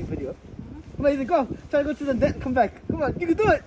video. Come on, Ethan, go. Try to go to the net and come back. Come on, you can do it.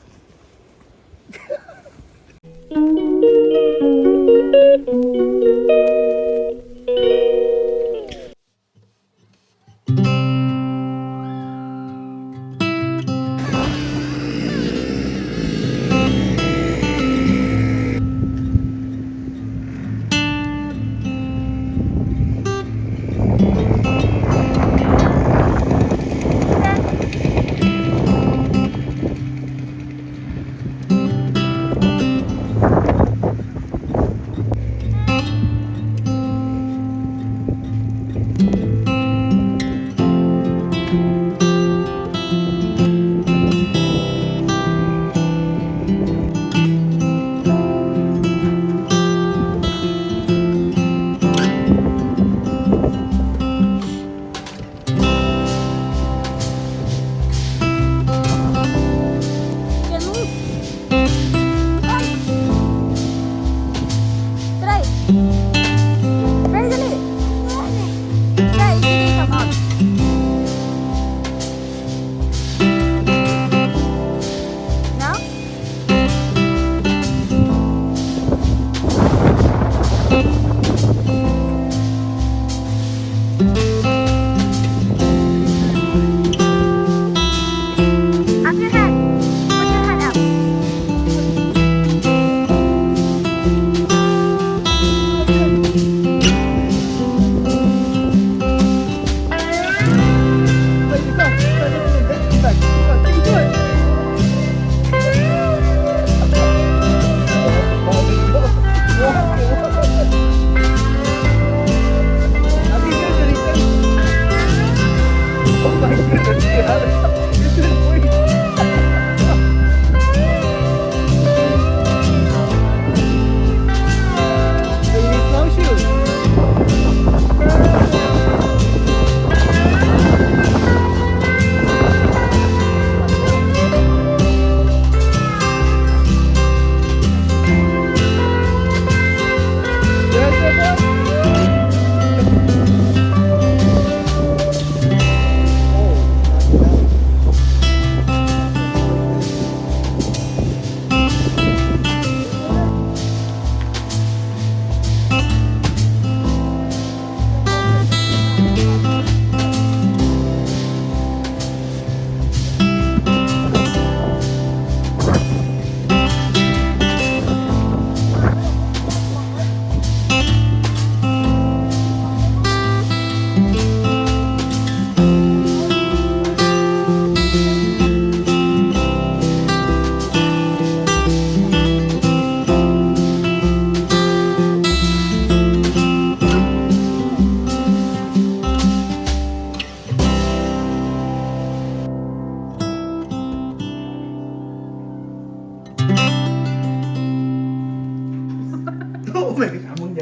잘 먹냐?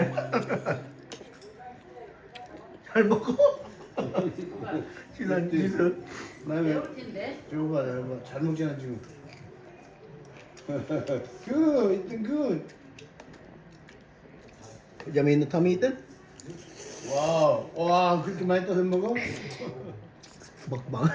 잘 먹어? 지난 짓은 나는 배고파 잘 먹잖아 지금. Good, eating good. Yummy in the tummy, Ethan? 와우, 와 그렇게 많이 떠서 먹어? 먹방.